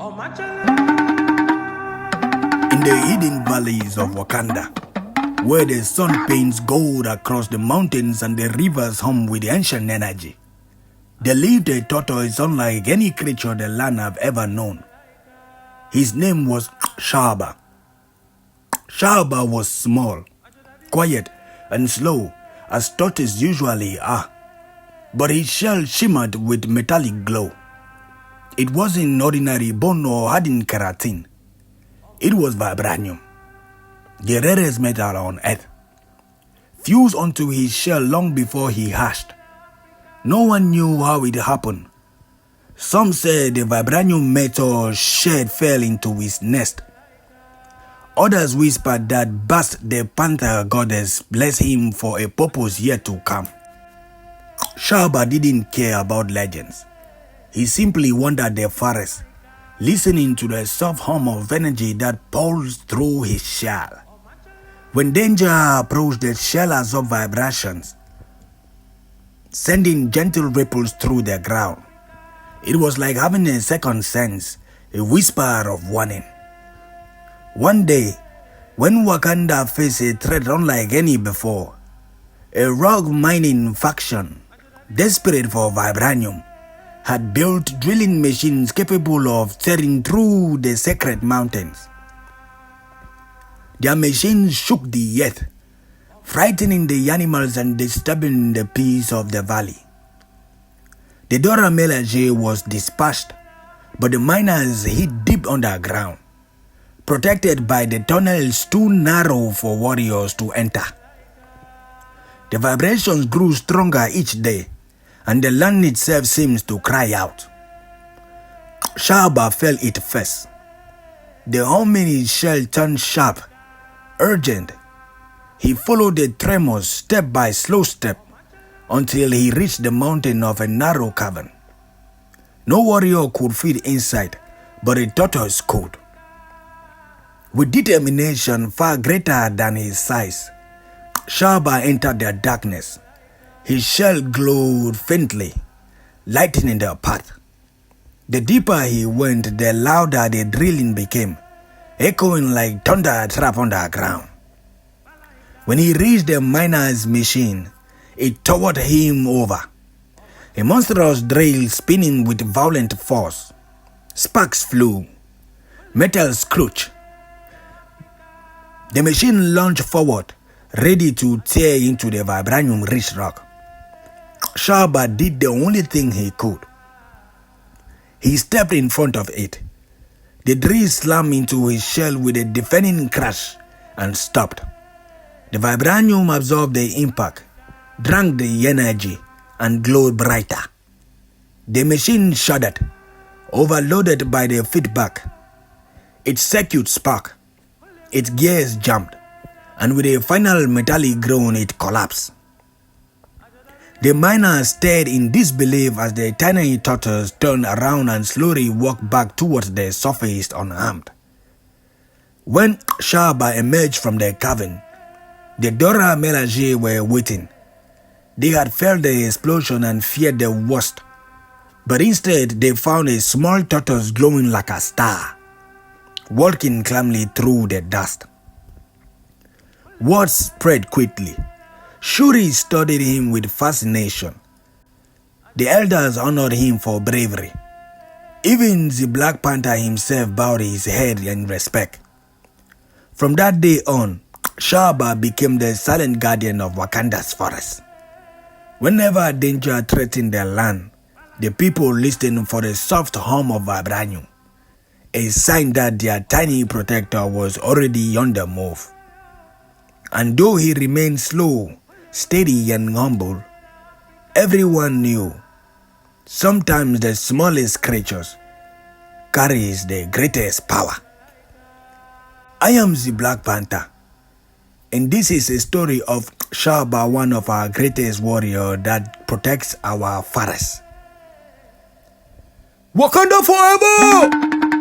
In the hidden valleys of Wakanda, where the sun paints gold across the mountains and the rivers hum with ancient energy, there lived a tortoise unlike any creature the land have ever known. His name was Shaba. Shaba was small, quiet, and slow, as tortoises usually are, but his shell shimmered with metallic glow. It wasn't ordinary bone or hardened keratin. It was Vibranium, the rarest metal on earth, fused onto his shell long before he hatched. No one knew how it happened. Some said the Vibranium metal shell fell into his nest. Others whispered that BAST, the Panthee goddess, blessed him for a purpose yet to come. Shaba didn't care about legends. He simply wandered the forest, listening to the soft hum of energy that pulsed through his shell. When danger approached, the shell absorbed vibrations, sending gentle ripples through the ground. It was like having a second sense, a whisper of warning. One day, when Wakanda faced a threat unlike any before, a rock mining faction, desperate for Vibranium, had built drilling machines capable of tearing through the sacred mountains. Their machines shook the earth, frightening the animals and disturbing the peace of the valley. The Dora Milaje was dispatched, but the miners hid deep underground, protected by the tunnels too narrow for warriors to enter. The vibrations grew stronger each day, and the land itself seems to cry out. Shaba felt it first. The hum in his shell turned sharp, urgent. He followed the tremors step by slow step until he reached the mountain of a narrow cavern. No warrior could fit inside, but a tortoise could. With determination far greater than his size, Shaba entered the darkness. His shell glowed faintly, lightening the path. The deeper he went, the louder the drilling became, echoing like thunder trap underground. When he reached the miner's machine, it towered him over. A monstrous drill spinning with violent force. Sparks flew. Metal screeched. The machine lunged forward, ready to tear into the vibranium-rich rock. Shaba did the only thing he could. He stepped in front of it. The drill slammed into his shell with a deafening crash and stopped. The vibranium absorbed the impact, drank the energy, and glowed brighter. The machine shuddered, overloaded by the feedback. Its circuit sparked, its gears jumped, and with a final metallic groan it collapsed. The miners stared in disbelief as the tiny tortoise turned around and slowly walked back towards the surface unharmed. When Shaba emerged from the cavern, the Dora Milaje were waiting. They had felt the explosion and feared the worst, but instead they found a small tortoise glowing like a star, walking calmly through the dust. Words spread quickly. Shuri studied him with fascination. The elders honored him for bravery. Even the Black Panther himself bowed his head in respect. From that day on, Shaba became the silent guardian of Wakanda's forest. Whenever danger threatened their land, the people listened for the soft hum of Vibranium, a sign that their tiny protector was already on the move. And though he remained slow, steady and humble, everyone knew sometimes the smallest creatures carries the greatest power. I am the Black Panther, and this is a story of Shaba, one of our greatest warriors that protects our forest. Wakanda forever!